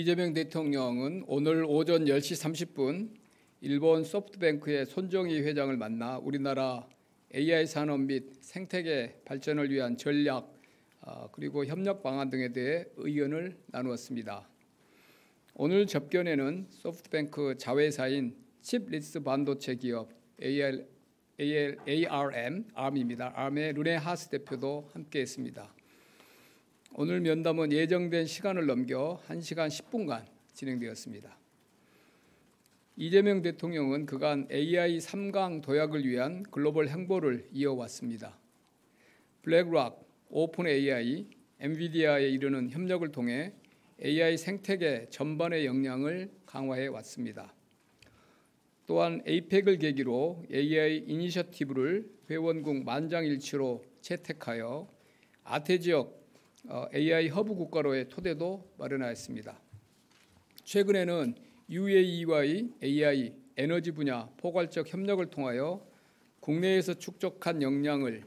이재명 대통령은 오늘 오전 10시 30분 일본 소프트뱅크의 손정희 회장을 만나 우리나라 AI 산업 및 생태계 발전을 위한 전략 그리고 협력 방안 등에 대해 의견을 나누었습니다. 오늘 접견에는 소프트뱅크 자회사인 칩리스 반도체 기업 ARM의 르네 하스 대표도 함께했습니다. 오늘 면담은 예정된 시간을 넘겨 1시간 10분간 진행되었습니다. 이재명 대통령은 그간 AI 3강 도약을 위한 글로벌 행보를 이어왔습니다. 블랙락, 오픈 AI, 엔비디아에 이르는 협력을 통해 AI 생태계 전반의 역량을 강화해 왔습니다. 또한 에이펙을 계기로 AI 이니셔티브를 회원국 만장일치로 채택하여 아태 지역 AI 허브 국가로의 토대도 마련하였습니다. 최근에는 UAE와의 AI, 에너지 분야 포괄적 협력을 통하여 국내에서 축적한 역량을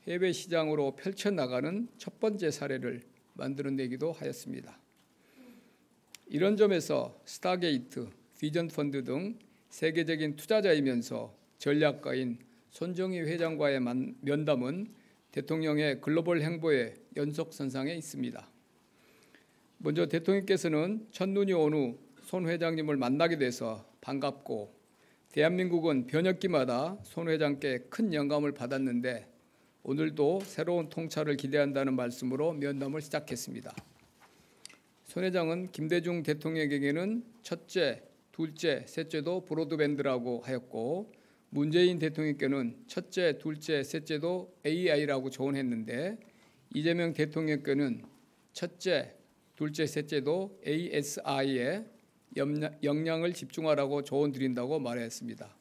해외 시장으로 펼쳐나가는 첫 번째 사례를 만들어내기도 하였습니다. 이런 점에서 스타게이트, 비전펀드 등 세계적인 투자자이면서 전략가인 손정희 회장과의 면담은 대통령의 글로벌 행보의 연속선상에 있습니다. 먼저 대통령께서는 첫눈이 온 후 손 회장님을 만나게 돼서 반갑고 대한민국은 변혁기마다 손 회장께 큰 영감을 받았는데 오늘도 새로운 통찰을 기대한다는 말씀으로 면담을 시작했습니다. 손 회장은 김대중 대통령에게는 첫째, 둘째, 셋째도 브로드밴드라고 하였고 문재인 대통령께는 첫째, 둘째, 셋째도 AI라고 조언했는데 이재명 대통령께는 첫째, 둘째, 셋째도 ASI에 역량을 집중하라고 조언 드린다고 말했습니다.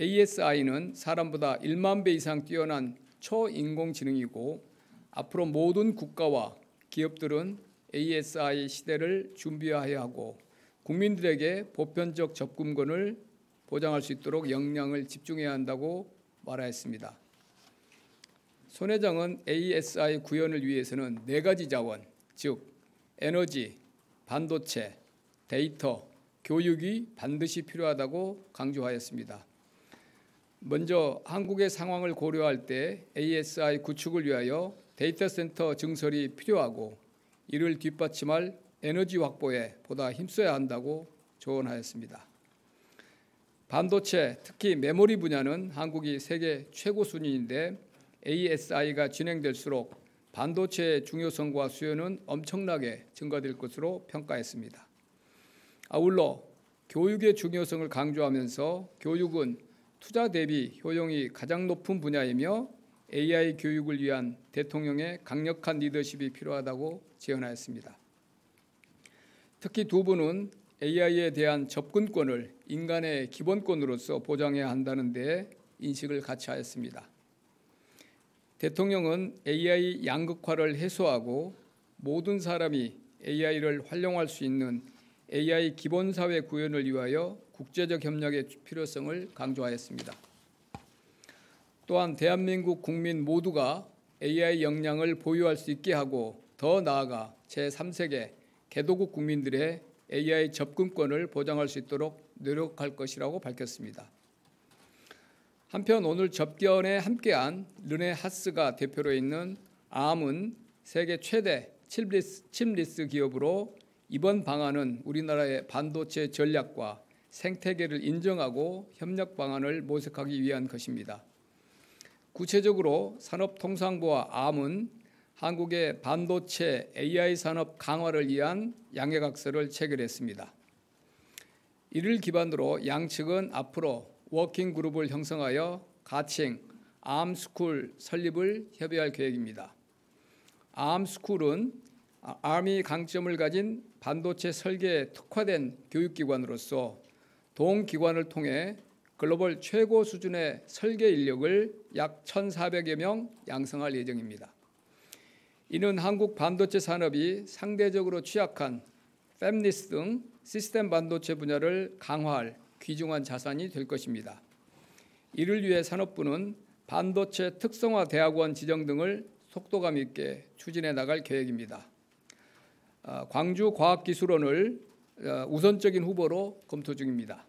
ASI는 사람보다 1만 배 이상 뛰어난 초인공지능이고 앞으로 모든 국가와 기업들은 ASI 시대를 준비해야 하고 국민들에게 보편적 접근권을 보장할 수 있도록 역량을 집중해야 한다고 말하였습니다. 손 회장은 ASI 구현을 위해서는 4가지 자원, 즉 에너지, 반도체, 데이터, 교육이 반드시 필요하다고 강조하였습니다. 먼저 한국의 상황을 고려할 때 ASI 구축을 위하여 데이터 센터 증설이 필요하고 이를 뒷받침할 에너지 확보에 보다 힘써야 한다고 조언하였습니다. 반도체, 특히 메모리 분야는 한국이 세계 최고 순위인데 ASI가 진행될수록 반도체의 중요성과 수요는 엄청나게 증가될 것으로 평가했습니다. 아울러 교육의 중요성을 강조하면서 교육은 투자 대비 효용이 가장 높은 분야이며 AI 교육을 위한 대통령의 강력한 리더십이 필요하다고 제언하였습니다. 특히 두 분은 AI에 대한 접근권을 인간의 기본권으로서 보장해야 한다는 데 인식을 같이 하였습니다. 대통령은 AI 양극화를 해소하고 모든 사람이 AI를 활용할 수 있는 AI 기본사회 구현을 위하여 국제적 협력의 필요성을 강조하였습니다. 또한 대한민국 국민 모두가 AI 역량을 보유할 수 있게 하고 더 나아가 제3세계 개도국 국민들의 AI 접근권을 보장할 수 있도록 노력할 것이라고 밝혔습니다. 한편 오늘 접견에 함께한 르네 하스가 대표로 있는 ARM은 세계 최대 칩리스 기업으로 이번 방안은 우리나라의 반도체 전략과 생태계를 인정하고 협력 방안을 모색하기 위한 것입니다. 구체적으로 산업통상부와 ARM은 한국의 반도체 AI 산업 강화를 위한 양해각서를 체결했습니다. 이를 기반으로 양측은 앞으로 워킹그룹을 형성하여 가칭 ARM스쿨 설립을 협의할 계획입니다. ARM스쿨은 ARM이 강점을 가진 반도체 설계에 특화된 교육기관으로서 동기관을 통해 글로벌 최고 수준의 설계 인력을 약 1,400여 명 양성할 예정입니다. 이는 한국 반도체 산업이 상대적으로 취약한 팹리스 등 시스템 반도체 분야를 강화할 귀중한 자산이 될 것입니다. 이를 위해 산업부는 반도체 특성화 대학원 지정 등을 속도감 있게 추진해 나갈 계획입니다. 광주과학기술원을 우선적인 후보로 검토 중입니다.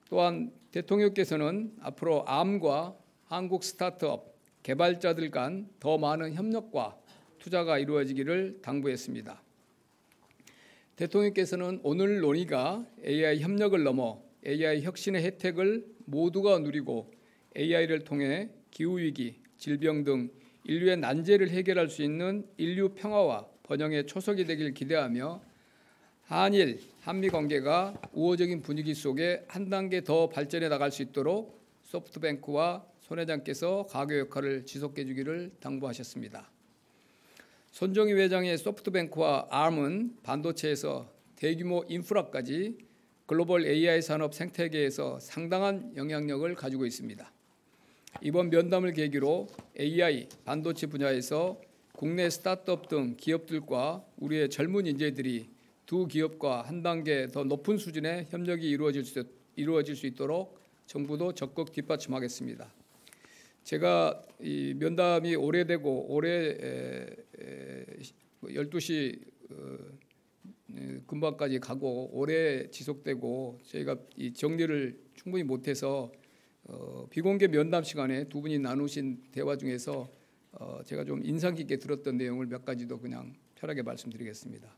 또한 대통령께서는 앞으로 암과 한국 스타트업 개발자들 간 더 많은 협력과 투자가 이루어지기를 당부했습니다. 대통령께서는 오늘 논의가 AI 협력을 넘어 AI 혁신의 혜택을 모두가 누리고 AI를 통해 기후위기, 질병 등 인류의 난제를 해결할 수 있는 인류 평화와 번영의 초석이 되길 기대하며 한일, 한미 관계가 우호적인 분위기 속에 한 단계 더 발전해 나갈 수 있도록 소프트뱅크와 손 회장께서 가교 역할을 지속해 주기를 당부하셨습니다. 손정희 회장의 소프트뱅크와 ARM은 반도체에서 대규모 인프라까지 글로벌 AI 산업 생태계에서 상당한 영향력을 가지고 있습니다. 이번 면담을 계기로 AI, 반도체 분야에서 국내 스타트업 등 기업들과 우리의 젊은 인재들이 두 기업과 한 단계 더 높은 수준의 협력이 이루어질 수 있도록 정부도 적극 뒷받침하겠습니다. 제가 이 면담이 오래되고 올해 12시 금방까지 가고 오래 지속되고 저희가 이 정리를 충분히 못해서 비공개 면담 시간에 두 분이 나누신 대화 중에서 제가 좀 인상 깊게 들었던 내용을 몇 가지도 그냥 편하게 말씀드리겠습니다.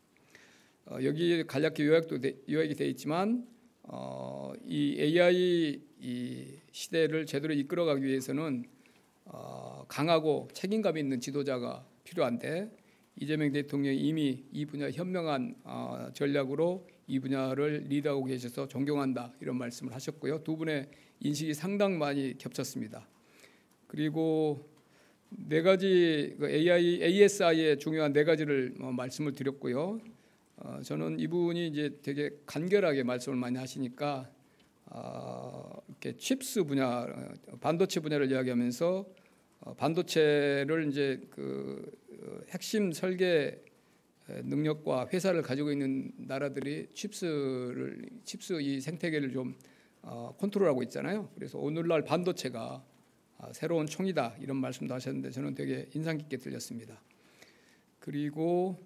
여기 간략히 요약이 되어 있지만 이 AI 이 시대를 제대로 이끌어가기 위해서는 강하고 책임감 있는 지도자가 필요한데 이재명 대통령이 이미 이 분야 현명한 전략으로 이 분야를 리드하고 계셔서 존경한다 이런 말씀을 하셨고요. 두 분의 인식이 상당히 많이 겹쳤습니다. 그리고 네 가지 ASI의 중요한 네 가지를 말씀을 드렸고요. 저는 이분이 이제 되게 간결하게 말씀을 많이 하시니까 이렇게 칩스 분야, 반도체 분야를 이야기하면서 반도체를 이제 그 핵심 설계 능력과 회사를 가지고 있는 나라들이 칩스 이 생태계를 좀 컨트롤하고 있잖아요. 그래서 오늘날 반도체가 새로운 총이다 이런 말씀도 하셨는데 저는 되게 인상 깊게 들렸습니다. 그리고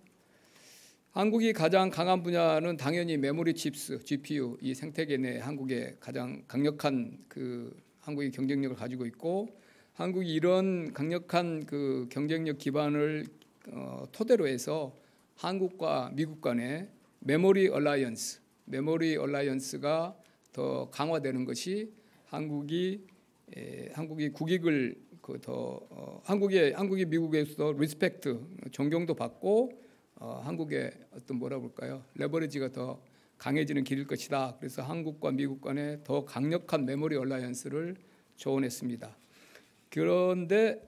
한국이 가장 강한 분야는 당연히 메모리 칩스, GPU 이 생태계 내 한국의 가장 강력한 그 한국의 경쟁력을 가지고 있고 한국이 이런 강력한 그 경쟁력 기반을 토대로 해서 한국과 미국 간의 메모리 얼라이언스가 더 강화되는 것이 한국이 국익을 한국이 미국에서도 리스펙트 존경도 받고 한국의 어떤 뭐라 볼까요? 레버리지가 더 강해지는 길일 것이다. 그래서 한국과 미국 간의 더 강력한 메모리 얼라이언스를 조언했습니다. 그런데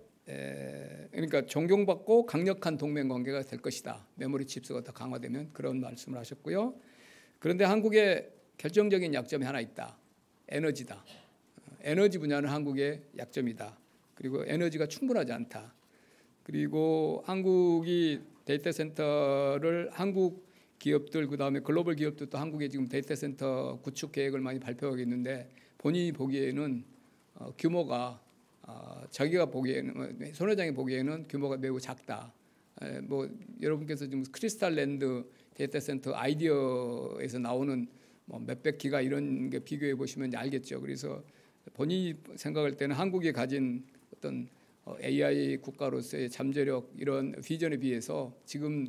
그러니까 존경받고 강력한 동맹 관계가 될 것이다. 메모리 칩스가 더 강화되면 그런 말씀을 하셨고요. 그런데 한국의 결정적인 약점이 하나 있다. 에너지다. 에너지 분야는 한국의 약점이다. 그리고 에너지가 충분하지 않다. 그리고 한국이 데이터 센터를 한국 기업들 그다음에 글로벌 기업들도 한국에 지금 데이터 센터 구축 계획을 많이 발표하고 있는데 본인이 보기에는 규모가 자기가 보기에는 손 회장이 보기에는 규모가 매우 작다. 뭐 여러분께서 지금 크리스탈랜드 데이터 센터 아이디어에서 나오는 뭐 몇백 기가 이런 게 비교해 보시면 알겠죠. 그래서 본인이 생각할 때는 한국이 가진 어떤 AI 국가로서의 잠재력 이런 비전에 비해서 지금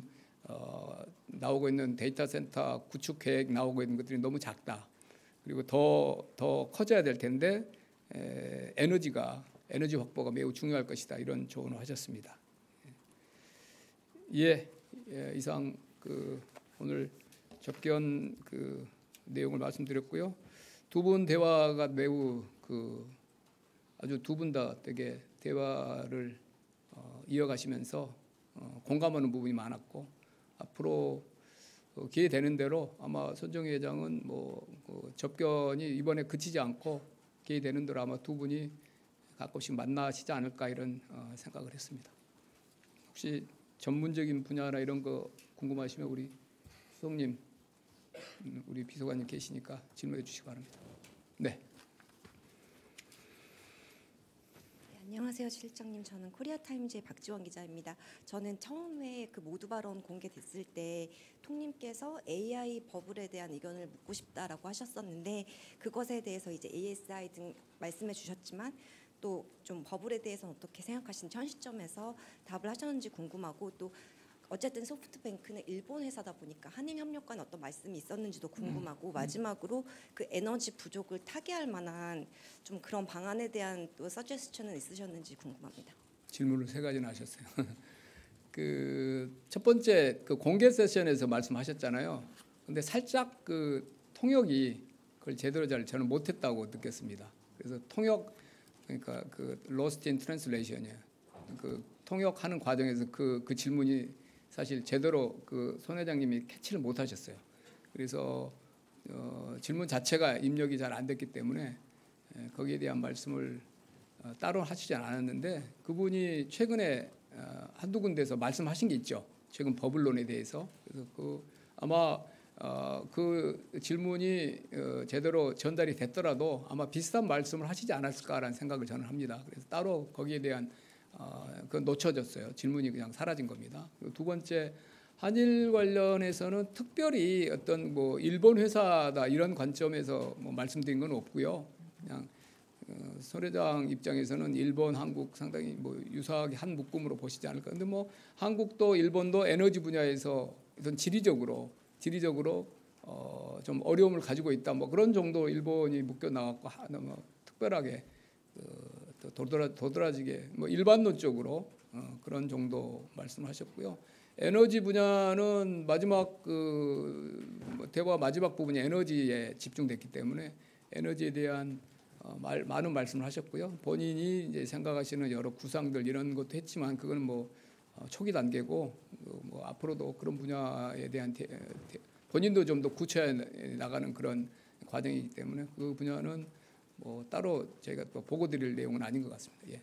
나오고 있는 데이터 센터 구축 계획 나오고 있는 것들이 너무 작다. 그리고 더 커져야 될 텐데 에너지 확보가 매우 중요할 것이다. 이런 조언을 하셨습니다. 이상 오늘 접견 내용을 말씀드렸고요. 두 분 대화가 매우 아주 두 분 다 되게 대화를 이어가시면서 공감하는 부분이 많았고 앞으로 기회 되는 대로 아마 손정희 회장은 접견이 이번에 그치지 않고 기회 되는 대로 아마 두 분이 가끔씩 만나시지 않을까 이런 생각을 했습니다. 혹시 전문적인 분야나 이런 거 궁금하시면 우리 수석님, 우리 비서관님 계시니까 질문해 주시기 바랍니다. 네. 안녕하세요, 실장님. 저는 코리아타임즈의 박지원 기자입니다. 저는 처음에 그 모두 발언 공개됐을 때 통님께서 AI 버블에 대한 의견을 묻고 싶다라고 하셨었는데 그것에 대해서 이제 ASI 등 말씀해 주셨지만 또 좀 버블에 대해서는 어떻게 생각하시는지 현 시점에서 답을 하셨는지 궁금하고 또 어쨌든 소프트뱅크는 일본 회사다 보니까 한일 협력 간 어떤 말씀이 있었는지도 궁금하고 마지막으로 그 에너지 부족을 타개할 만한 좀 그런 방안에 대한 또 서제스천은 있으셨는지 궁금합니다. 질문을 세 가지나 하셨어요. 그 첫 번째 그 공개 세션에서 말씀하셨잖아요. 근데 살짝 그 통역이 그걸 제대로 잘 저는 못했다고 느꼈습니다. 그래서 통역 그러니까 그 lost in translation이에요. 그 통역하는 과정에서 그 질문이 사실 제대로 그 손 회장님이 캐치를 못하셨어요. 그래서 질문 자체가 입력이 잘 안 됐기 때문에 거기에 대한 말씀을 따로 하시지 않았는데 그분이 최근에 한두 군데서 말씀하신 게 있죠. 최근 버블론에 대해서. 그래서 그 아마 그 질문이 제대로 전달이 됐더라도 아마 비슷한 말씀을 하시지 않았을까라는 생각을 저는 합니다. 그래서 따로 거기에 대한 그건 놓쳐졌어요. 질문이 그냥 사라진 겁니다. 그리고 두 번째 한일 관련해서는 특별히 어떤 뭐 일본 회사다 이런 관점에서 뭐 말씀드린 건 없고요. 그냥 손 회장 입장에서는 일본, 한국 상당히 뭐 유사하게 한 묶음으로 보시지 않을까. 근데 뭐 한국도 일본도 에너지 분야에서 어떤 지리적으로 좀 어려움을 가지고 있다. 뭐 그런 정도 일본이 묶여 나왔고 뭐 특별하게 도드라지게 뭐 일반론적으로 그런 정도 말씀하셨고요. 에너지 분야는 마지막 그 대화 마지막 부분이 에너지에 집중됐기 때문에 에너지에 대한 많은 말씀을 하셨고요. 본인이 이제 생각하시는 여러 구상들 이런 것도 했지만 그거는 뭐 초기 단계고 뭐 앞으로도 그런 분야에 대한 본인도 좀 더 구체화해 나가는 그런 과정이기 때문에 그 분야는 뭐 따로 저희가 또 보고 드릴 내용은 아닌 것 같습니다. 예.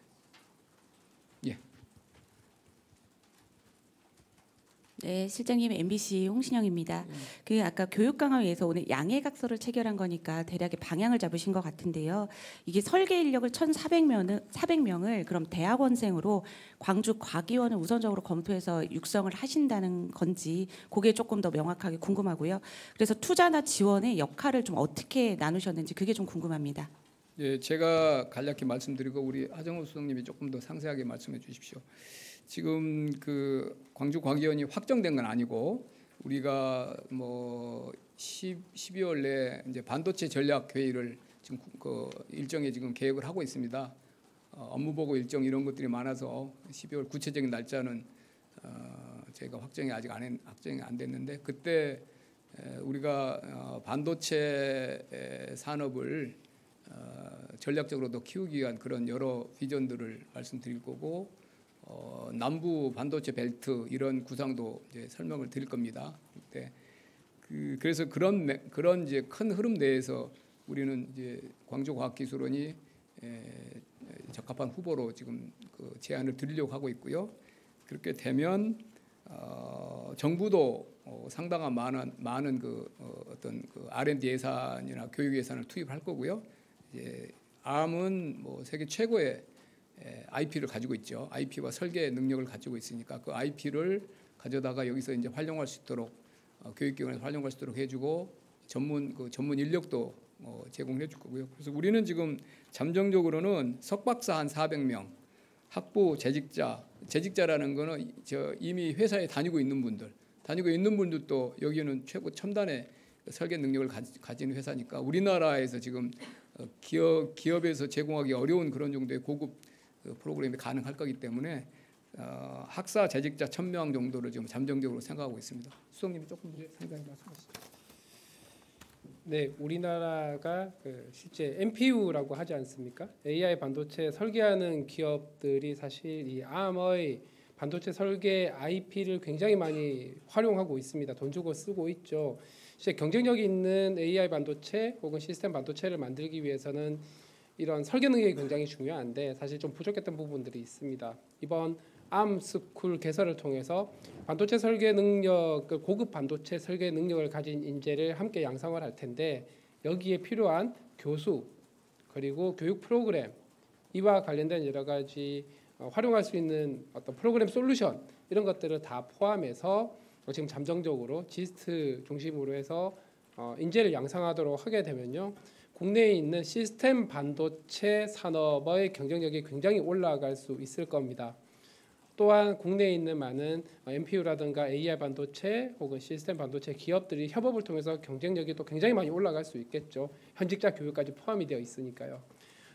네, 실장님 MBC 홍신영입니다. 그 아까 교육 강화 위해서 오늘 양해각서를 체결한 거니까 대략의 방향을 잡으신 것 같은데요. 이게 설계 인력을 1,400명을 그럼 대학원생으로 광주 과기원을 우선적으로 검토해서 육성을 하신다는 건지 그게 조금 더 명확하게 궁금하고요. 그래서 투자나 지원의 역할을 좀 어떻게 나누셨는지 그게 좀 궁금합니다. 예, 제가 간략히 말씀드리고 우리 하정우 수석님이 조금 더 상세하게 말씀해 주십시오. 지금 그 광주 과기원이 확정된 건 아니고 우리가 뭐 12월 내에 이제 반도체 전략 회의를 지금 그 일정에 지금 계획을 하고 있습니다. 업무 보고 일정 이런 것들이 많아서 12월 구체적인 날짜는 저희가 확정이 아직 확정이 안 됐는데 그때 우리가 반도체 산업을 전략적으로 더 키우기 위한 그런 여러 비전들을 말씀드릴 거고 남부 반도체 벨트 이런 구상도 이제 설명을 드릴 겁니다. 그래서 그런 이제 큰 흐름 내에서 우리는 이제 광주과학기술원이 적합한 후보로 지금 그 제안을 드리려고 하고 있고요. 그렇게 되면 정부도 상당한 많은 그 어떤 그 R&D 예산이나 교육 예산을 투입할 거고요. 이제 암은 뭐 세계 최고의 IP를 가지고 있죠. IP와 설계 능력을 가지고 있으니까 그 IP를 가져다가 여기서 이제 활용할 수 있도록 교육기관에서 활용할 수 있도록 해주고 전문 인력도 제공해 줄 거고요. 그래서 우리는 지금 잠정적으로는 석박사 한 400명, 학부 재직자라는 거는 이미 회사에 다니고 있는 분들도 여기는 최고 첨단의 설계 능력을 가진 회사니까 우리나라에서 지금 기업에서 제공하기 어려운 그런 정도의 고급 프로그램이 가능할 거기 때문에 학사 재직자 1,000명 정도를 지금 잠정적으로 생각하고 있습니다. 수석님이 조금 더 상세하게 말씀하시죠. 네, 우리나라가 실제 NPU라고 하지 않습니까? AI 반도체 설계하는 기업들이 사실 이 ARM의 반도체 설계 IP를 굉장히 많이 활용하고 있습니다. 돈 주고 쓰고 있죠. 실제 경쟁력이 있는 AI 반도체 혹은 시스템 반도체를 만들기 위해서는 이런 설계 능력이 굉장히 중요한데 사실 좀 부족했던 부분들이 있습니다. 이번 암스쿨 개설을 통해서 반도체 설계 능력, 고급 반도체 설계 능력을 가진 인재를 함께 양성을 할 텐데 여기에 필요한 교수 그리고 교육 프로그램 이와 관련된 여러 가지 활용할 수 있는 어떤 프로그램 솔루션 이런 것들을 다 포함해서 지금 잠정적으로 지스트 중심으로 해서 인재를 양성하도록 하게 되면요, 국내에 있는 시스템 반도체 산업의 경쟁력이 굉장히 올라갈 수 있을 겁니다. 또한 국내에 있는 많은 MPU라든가 AI 반도체 혹은 시스템 반도체 기업들이 협업을 통해서 경쟁력이 또 굉장히 많이 올라갈 수 있겠죠. 현직자 교육까지 포함이 되어 있으니까요.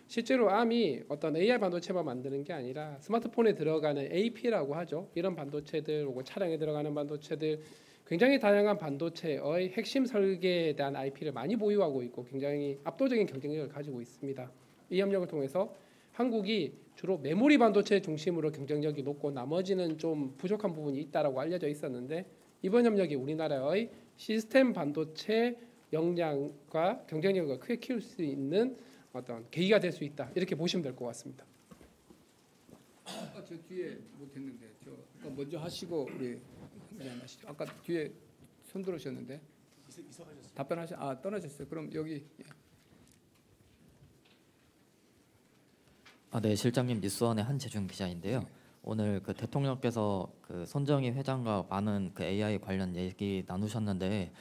실제로 Arm이 어떤 AI 반도체만 만드는 게 아니라 스마트폰에 들어가는 AP라고 하죠. 이런 반도체들 혹은 차량에 들어가는 반도체들 굉장히 다양한 반도체의 핵심 설계에 대한 IP를 많이 보유하고 있고 굉장히 압도적인 경쟁력을 가지고 있습니다. 이 협력을 통해서 한국이 주로 메모리 반도체 중심으로 경쟁력이 높고 나머지는 좀 부족한 부분이 있다라고 알려져 있었는데, 이번 협력이 우리나라의 시스템 반도체 역량과 경쟁력을 크게 키울 수 있는 어떤 계기가 될 수 있다, 이렇게 보시면 될 것 같습니다. 저 뒤에 못했는데 저 아까 먼저 하시고 우리 그냥 하시죠. 아까 뒤에 손 들으셨는데 답변하셔. 떠나셨어요. 그럼 여기. 네, 실장님, 뉴스원의 한재준 기자인데요. 오늘 그 대통령께서 그 손정희 회장과 많은 그 AI 관련 얘기 나누셨는데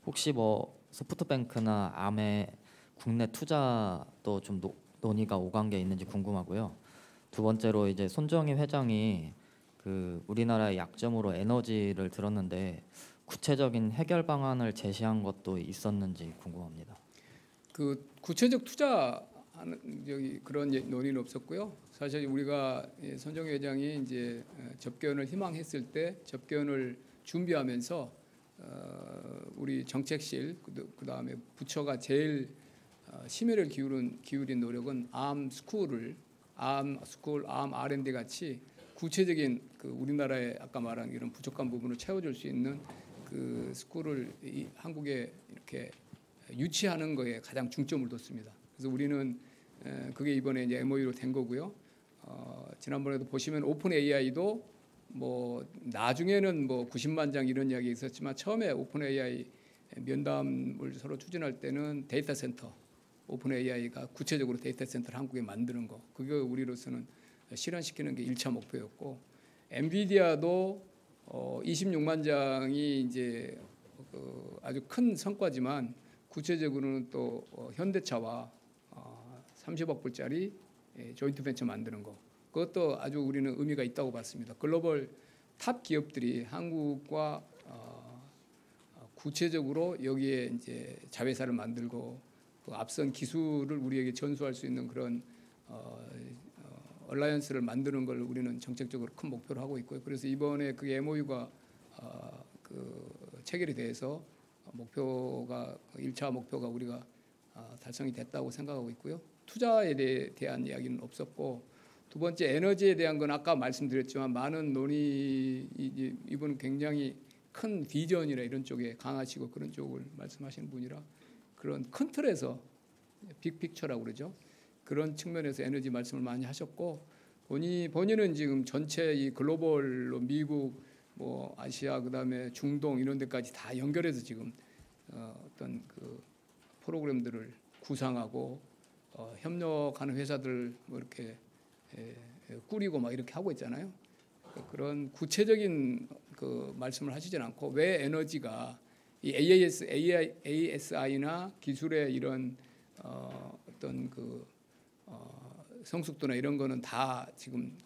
혹시 뭐 소프트뱅크나 암의 국내 투자도 좀 논의가 오간 게 있는지 궁금하고요. 두 번째로 이제 손정희 회장이 그 우리나라의 약점으로 에너지를 들었는데 구체적인 해결 방안을 제시한 것도 있었는지 궁금합니다. 그 구체적 투자하는 여기 그런 논의는 없었고요. 사실 우리가 손정희 회장이 이제 접견을 희망했을 때 접견을 준비하면서 우리 정책실 그다음에 부처가 제일 심혈을 기울인 노력은 암 스쿨, 암 R&D 같이 구체적인 그 우리나라의 아까 말한 이런 부족한 부분을 채워줄 수 있는 그 스쿨을 한국에 이렇게 유치하는 거에 가장 중점을 뒀습니다. 그래서 우리는 그게 이번에 이제 MOU로 된 거고요. 지난번에도 보시면 오픈 AI도 뭐 나중에는 뭐 90만 장 이런 이야기 있었지만 처음에 오픈 AI 면담을 서로 추진할 때는 데이터 센터 오픈 AI가 구체적으로 데이터 센터를 한국에 만드는 거, 그게 우리로서는 실현시키는 게 1차 목표였고, 엔비디아도 26만 장이 이제 아주 큰 성과지만 구체적으로는 또 현대차와 30억 불짜리 조인트 벤처 만드는 거, 그것도 아주 우리는 의미가 있다고 봤습니다. 글로벌 탑 기업들이 한국과 구체적으로 여기에 이제 자회사를 만들고 그 앞선 기술을 우리에게 전수할 수 있는 그런 얼라이언스를 만드는 걸 우리는 정책적으로 큰 목표로 하고 있고요. 그래서 이번에 그 MOU가 그 체결이 돼서 목표가 1차 목표가 우리가 달성이 됐다고 생각하고 있고요. 투자에 대한 이야기는 없었고, 두 번째 에너지에 대한 건 아까 말씀드렸지만 많은 논의, 이분은 굉장히 큰 비전이나 이런 쪽에 강하시고 그런 쪽을 말씀하시는 분이라 그런 큰 틀에서 빅픽처라고 그러죠. 그런 측면에서 에너지 말씀을 많이 하셨고, 본인은 지금 전체 이 글로벌로 미국, 뭐 아시아, 그다음에 중동 이런 데까지 다 연결해서 지금 어떤 그 프로그램들을 구상하고 협력하는 회사들 뭐 이렇게 꾸리고 막 이렇게 하고 있잖아요. 그런 구체적인 그 말씀을 하시진 않고 왜 에너지가 이 ASI나 기술의 이런 어떤 그 성숙도나 이런 거는 다 지금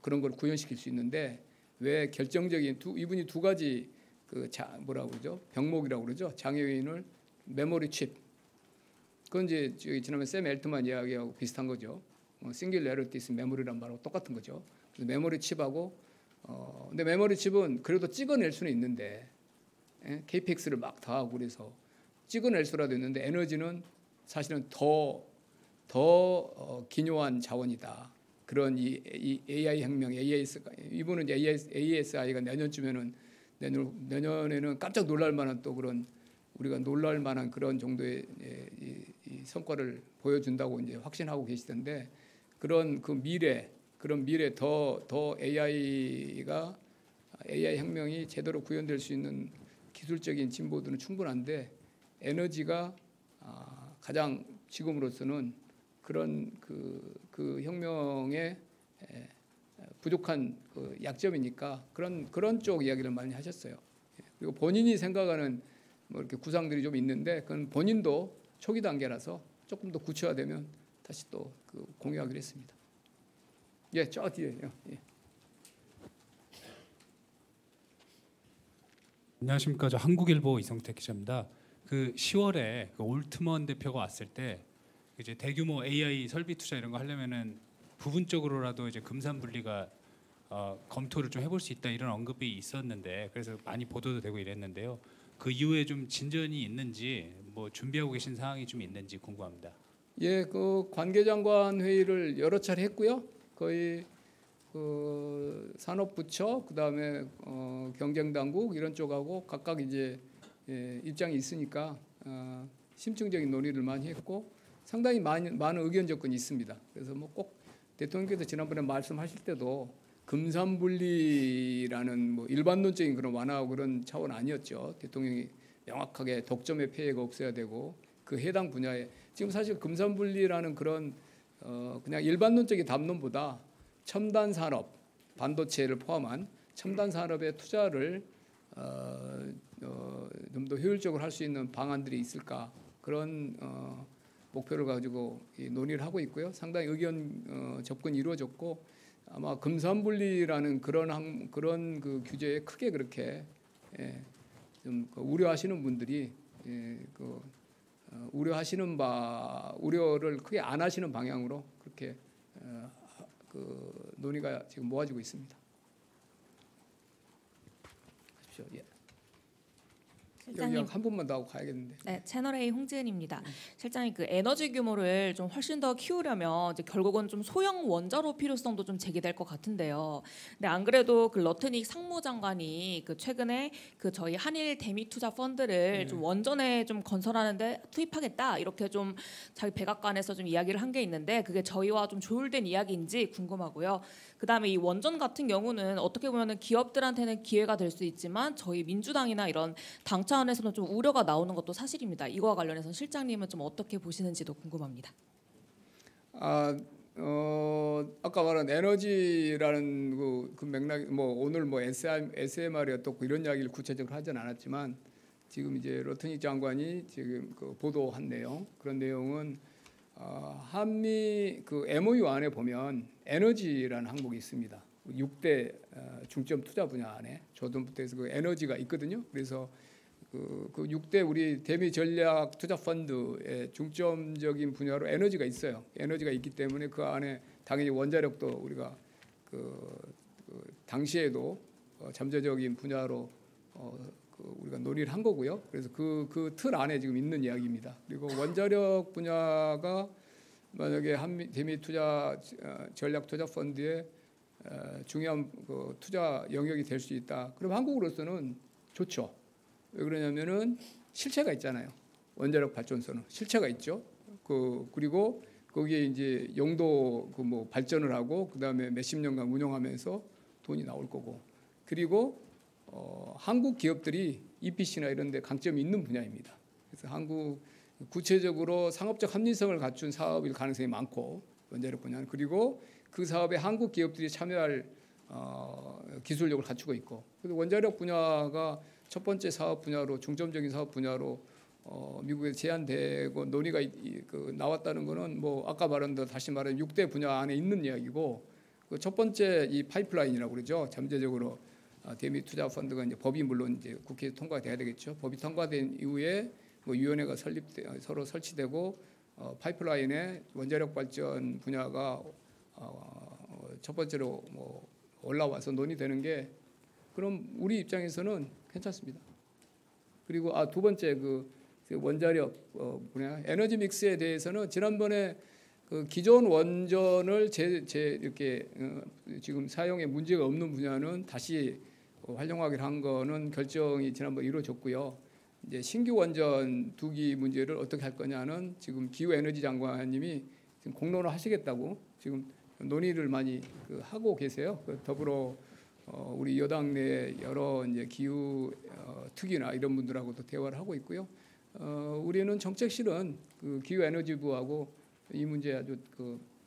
그런 걸 구현시킬 수 있는데 왜 결정적인 이분이 두 가지 그 뭐라고 그러죠? 병목이라고 그러죠? 장애 요인을 메모리 칩. 그건 이제 지난번에 샘 엘트만 이야기하고 비슷한 거죠. 싱귤레리티스 메모리란 말하고 똑같은 거죠. 그래서 메모리 칩하고 근데 메모리 칩은 그래도 찍어낼 수는 있는데 KPX를 막 더하고 그래서 찍어낼 수라도 있는데 에너지는 사실은 더 기묘한 자원이다. 그런 이 AI 혁명, 이분은 ASI가 내년에는 깜짝 놀랄 만한 또 그런 우리가 놀랄 만한 그런 정도의 이 성과를 보여준다고 이제 확신하고 계시던데 그런 미래 더 AI 혁명이 제대로 구현될 수 있는 기술적인 진보들은 충분한데 에너지가 가장 지금으로서는 그런 그 혁명의 부족한 그 약점이니까 그런 쪽 이야기를 많이 하셨어요. 그리고 본인이 생각하는 뭐 이렇게 구상들이 좀 있는데 그건 본인도 초기 단계라서 조금 더 구체화되면 다시 또 그 공유하기로 했습니다. 예, 저 뒤에요. 예. 안녕하십니까. 저 한국일보 이성택 기자입니다. 그 10월에 그 올트먼 대표가 왔을 때 이제 대규모 AI 설비 투자 이런 거 하려면은 부분적으로라도 이제 금산 분리가 검토를 좀 해볼 수 있다 이런 언급이 있었는데 그래서 많이 보도도 되고 이랬는데요. 그 이후에 좀 진전이 있는지 뭐 준비하고 계신 사항이 좀 있는지 궁금합니다. 예, 그 관계장관 회의를 여러 차례 했고요. 거의 그 산업부처 그다음에 경쟁당국 이런 쪽하고 각각 이제 입장이 있으니까 심층적인 논의를 많이 했고 상당히 많은 의견 접근이 있습니다. 그래서 뭐 꼭 대통령께서 지난번에 말씀하실 때도 금산분리라는 뭐 일반론적인 그런 완화 그런 차원 아니었죠. 대통령이 명확하게 독점의 폐해가 없어야 되고 그 해당 분야에 지금 사실 금산분리라는 그런 그냥 일반론적인 담론보다 첨단 산업, 반도체를 포함한 첨단 산업의 투자를 좀 더 효율적으로 할 수 있는 방안들이 있을까 그런 목표를 가지고 논의를 하고 있고요. 상당히 의견 접근이 이루어졌고 아마 금산분리라는 그런 그 규제에 크게 그렇게 좀 우려하시는 분들이 우려를 크게 안 하시는 방향으로 그렇게 그 논의가 지금 모아지고 있습니다. 하십시오. 예. 실장님, 여기 한 분만 더 하고 가야겠는데. 네, 채널A 홍지은입니다. 실장님, 그 에너지 규모를 좀 훨씬 더 키우려면 이제 결국은 좀 소형 원자로 필요성도 좀 제기될 것 같은데요. 근데 안 그래도 그 러트닉 상무장관이 그 최근에 그 저희 한일 대미 투자 펀드를 좀 원전에 좀 건설하는데 투입하겠다 이렇게 좀 자기 백악관에서 좀 이야기를 한 게 있는데 그게 저희와 좀 조율된 이야기인지 궁금하고요. 그다음에 이 원전 같은 경우는 어떻게 보면은 기업들한테는 기회가 될 수 있지만 저희 민주당이나 이런 당 차원에서는 좀 우려가 나오는 것도 사실입니다. 이거와 관련해서 실장님은 좀 어떻게 보시는지도 궁금합니다. 아까 말한 에너지라는 그 맥락 뭐 오늘 뭐 SMR이 어떻고 이런 이야기를 구체적으로 하진 않았지만 지금 이제 러트닉 장관이 지금 그 보도한 내용 그런 내용은 한미 그 MOU 안에 보면 에너지라는 항목이 있습니다. 6대 중점 투자 분야 안에 조선부터해서 그 에너지가 있거든요. 그래서 그 6대 우리 대미 전략 투자 펀드의 중점적인 분야로 에너지가 있어요. 에너지가 있기 때문에 그 안에 당연히 원자력도 우리가 그 당시에도 잠재적인 분야로 우리가 논의를 한 거고요. 그래서 그 틀 안에 지금 있는 이야기입니다. 그리고 원자력 분야가 만약에 한미 대미 투자 전략 투자 펀드의 중요한 그 투자 영역이 될 수 있다. 그럼 한국으로서는 좋죠. 왜 그러냐면은 실체가 있잖아요. 원자력 발전소는 실체가 있죠. 그리고 거기에 이제 용도 그 뭐 발전을 하고 그다음에 몇십 년간 운영하면서 돈이 나올 거고 그리고 한국 기업들이 EPC나 이런 데 강점이 있는 분야입니다. 그래서 한국 구체적으로 상업적 합리성을 갖춘 사업일 가능성이 많고 원자력 분야는 그리고 그 사업에 한국 기업들이 참여할 기술력을 갖추고 있고 그래서 원자력 분야가 첫 번째 사업 분야로 중점적인 사업 분야로 미국에 제안되고 논의가 나왔다는 거는 뭐 아까 말한 대로 다시 말하면 6대 분야 안에 있는 이야기고 그 첫 번째 이 파이프라인이라고 그러죠. 잠재적으로 대미 투자 펀드가 이제 법이 물론 이제 국회에 통과돼야 되겠죠. 법이 통과된 이후에 뭐 위원회가 서로 설치되고 파이프라인에 원자력 발전 분야가 첫 번째로 뭐 올라와서 논의되는 게 그럼 우리 입장에서는 괜찮습니다. 그리고 두 번째 그 원자력 분야 에너지 믹스에 대해서는 지난번에 그 기존 원전을 이렇게 지금 사용에 문제가 없는 분야는 다시 활용하기로 한 거는 결정이 지난번 이루어졌고요. 이제 신규 원전 2기 문제를 어떻게 할 거냐는 지금 기후에너지 장관님이 지금 공론화 하시겠다고 지금 논의를 많이 하고 계세요. 더불어 우리 여당 내 여러 이제 기후 특위나 이런 분들하고도 대화를 하고 있고요. 우리는 정책실은 그 기후에너지부하고 이 문제에 아주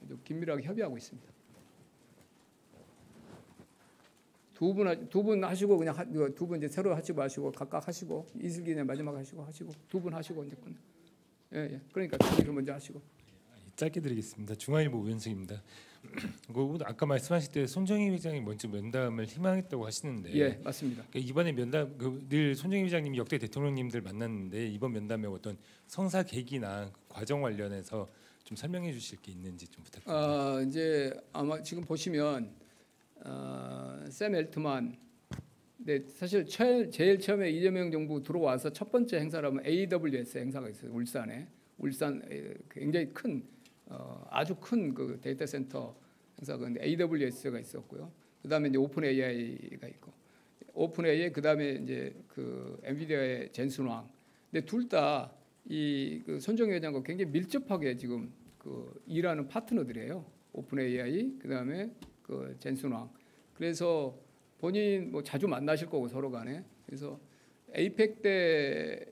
아주 긴밀하게 협의하고 있습니다. 두 분 하시고 그냥 두 분 이제 새로 하시고 마시고 각각 하시고 이슬기는 마지막 하시고 두 분 하시고 이제 끝. 예. 그러니까 두 먼저 하시고. 짧게 드리겠습니다. 중앙일보 우현승입니다. 아까 말씀하실 때 손정희 회장이 먼저 면담을 희망했다고 하시는데, 예, 맞습니다. 이번에 면담 늘 손정희 회장님이 역대 대통령님들 만났는데 이번 면담에 어떤 성사 계기나 과정 관련해서 좀 설명해 주실 게 있는지 좀 부탁드립니다. 이제 아마 지금 보시면 샘 엘트만, 네, 사실 제일 처음에 이재명 정부 들어와서 첫 번째 행사라면 AWS 행사가 있어요. 울산 굉장히 큰 아주 큰 그 데이터 센터 행사가 있는데 AWS가 있었고요. 그다음에 이제 오픈 AI가 있고 오픈 AI 그다음에 이제 그 엔비디아의 젠슨 왕. 근데 둘 다 이 그 손정희 회장과 굉장히 밀접하게 지금 그 일하는 파트너들이에요. 오픈 AI 그다음에 그 젠슨 왕. 그래서 본인 뭐 자주 만나실 거고 서로 간에. 그래서 에이펙 때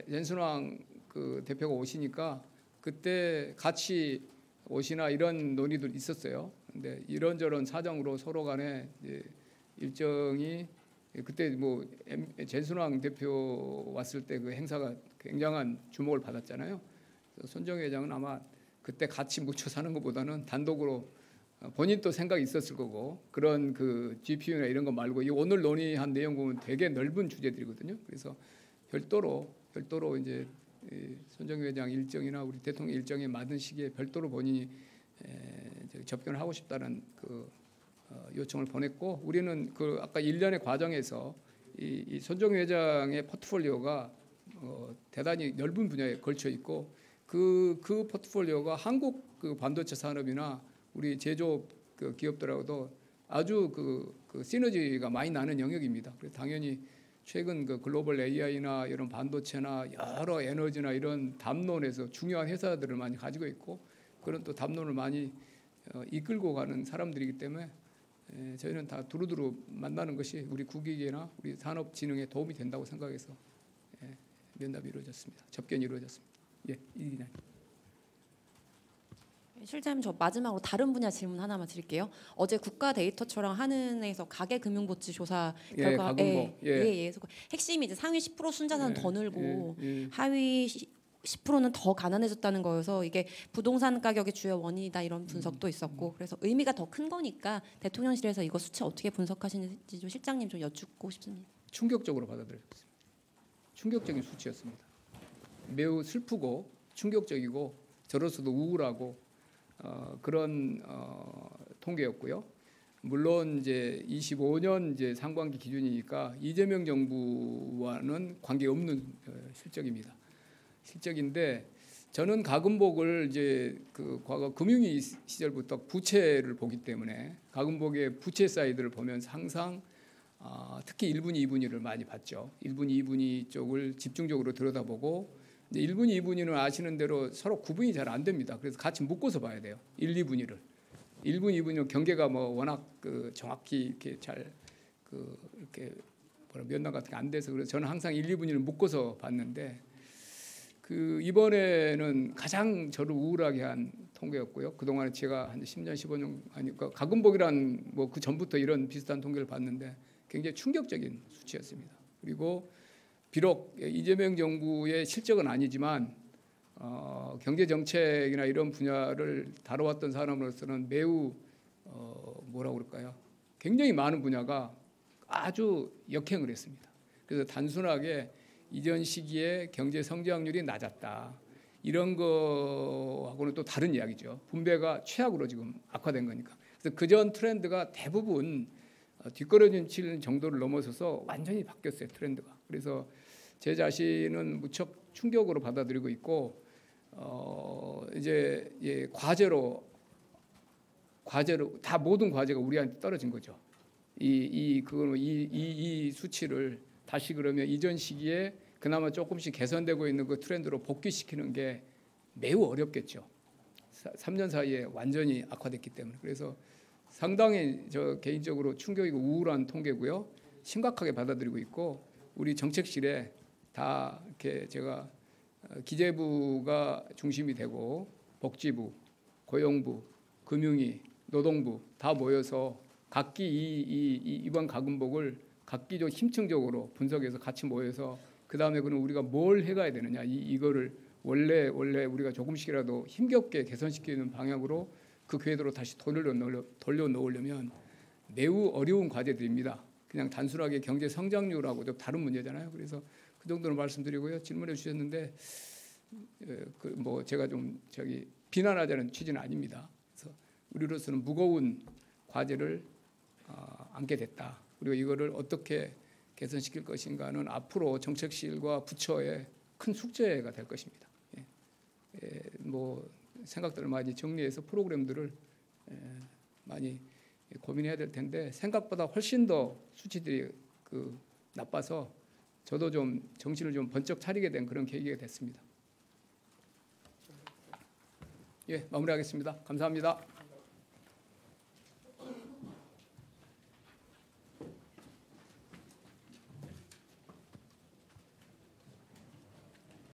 젠슨 왕 그 대표가 오시니까 그때 같이 오시나 이런 논의도 있었어요. 근데 이런저런 사정으로 서로 간에 이제 일정이 그때 뭐 젠슨 왕 대표 왔을 때 그 행사가 굉장한 주목을 받았잖아요. 그래서 손정희 회장은 아마 그때 같이 뭉쳐 사는 것보다는 단독으로 본인 또 생각이 있었을 거고 그런 그 GPU나 이런 거 말고 이 오늘 논의한 내용 보면 되게 넓은 주제들이거든요. 그래서 별도로 이제 손정희 회장 일정이나 우리 대통령 일정에 맞은 시기에 별도로 본인이 접견을 하고 싶다는 그 요청을 보냈고 우리는 그 아까 1년의 과정에서 이 손정희 회장의 포트폴리오가 대단히 넓은 분야에 걸쳐 있고 그 포트폴리오가 한국 그 반도체 산업이나 우리 제조업 그 기업들하고도 아주 그 시너지가 많이 나는 영역입니다. 그래서 당연히 최근 그 글로벌 AI나 이런 반도체나 여러 에너지나 이런 담론에서 중요한 회사들을 많이 가지고 있고 그런 또 담론을 많이 이끌고 가는 사람들이기 때문에 저희는 다 두루두루 만나는 것이 우리 국익이나 우리 산업 진흥에 도움이 된다고 생각해서 면담이 이루어졌습니다. 접견이 이루어졌습니다. 예, 이 기자님. 실장님 저 마지막으로 다른 분야 질문 하나만 드릴게요. 어제 국가 데이터처랑 한은에서 가계금융보치 조사 결과에 그래서 핵심이 이제 상위 10% 순자산 더 늘고 하위 10%는 더 가난해졌다는 거여서 이게 부동산 가격의 주요 원인이다 이런 분석도 있었고 그래서 의미가 더 큰 거니까 대통령실에서 이거 수치 어떻게 분석하시는지 좀 실장님 좀 여쭙고 싶습니다. 충격적으로 받아들였습니다. 충격적인 수치였습니다. 매우 슬프고 충격적이고 저로서도 우울하고 그런 통계였고요. 물론 이제 25년 이제 상반기 기준이니까 이재명 정부와는 관계 없는 실적인데 저는 가금복을 이제 그 과거 금융위 시절부터 부채를 보기 때문에 가금복의 부채 사이드를 보면서 항상 특히 1분위, 2분위를 많이 봤죠. 1분위, 2분위 쪽을 집중적으로 들여다보고 1분위, 2분위는 아시는 대로 서로 구분이 잘 안 됩니다. 그래서 같이 묶어서 봐야 돼요. 1, 2분위를. 1분위, 2분위는 경계가 뭐 워낙 그 정확히 이렇게 잘 그 이렇게 면담 같은 게 안 돼서 그래서 저는 항상 1, 2분위를 묶어서 봤는데 그 이번에는 가장 저를 우울하게 한 통계였고요. 그동안에 제가 한 10년, 15년 하니까 가금복이란 뭐 그 전부터 이런 비슷한 통계를 봤는데 굉장히 충격적인 수치였습니다. 그리고 비록 이재명 정부의 실적은 아니지만 경제 정책이나 이런 분야를 다뤄왔던 사람으로서는 매우 뭐라고 그럴까요? 굉장히 많은 분야가 아주 역행을 했습니다. 그래서 단순하게 이전 시기에 경제 성장률이 낮았다. 이런 거하고는 또 다른 이야기죠. 분배가 최악으로 지금 악화된 거니까. 그래서 그전 트렌드가 대부분 뒷걸음질 정도를 넘어서서 완전히 바뀌었어요. 트렌드가. 그래서 제 자신은 무척 충격으로 받아들이고 있고 이제 과제로 다 모든 과제가 우리한테 떨어진 거죠. 이 수치를 다시 그러면 이전 시기에 그나마 조금씩 개선되고 있는 그 트렌드로 복귀시키는 게 매우 어렵겠죠. 3년 사이에 완전히 악화됐기 때문에. 그래서 상당히 저 개인적으로 충격이고 우울한 통계고요. 심각하게 받아들이고 있고 우리 정책실에 다 이렇게 제가 기재부가 중심이 되고 복지부, 고용부, 금융위, 노동부 다 모여서 각기 이번 가금복을 각기 좀 힘층적으로 분석해서 같이 모여서 그 다음에 그럼 우리가 뭘 해가야 되느냐 이거를 원래 우리가 조금씩이라도 힘겹게 개선시키는 방향으로 그 궤도로 다시 돌려 놓으려면 매우 어려운 과제들입니다. 그냥 단순하게 경제 성장률하고 좀 다른 문제잖아요. 그래서 그 정도로 말씀드리고요. 질문해 주셨는데 뭐 제가 좀 비난하자는 취지는 아닙니다. 그래서 우리로서는 무거운 과제를 안게 됐다. 그리고 이거를 어떻게 개선시킬 것인가는 앞으로 정책실과 부처의 큰 숙제가 될 것입니다. 뭐 생각들을 많이 정리해서 프로그램들을 많이 고민해야 될 텐데 생각보다 훨씬 더 수치들이 나빠서 저도 좀 정신을 좀 번쩍 차리게 된 그런 계기가 됐습니다. 예, 마무리하겠습니다. 감사합니다.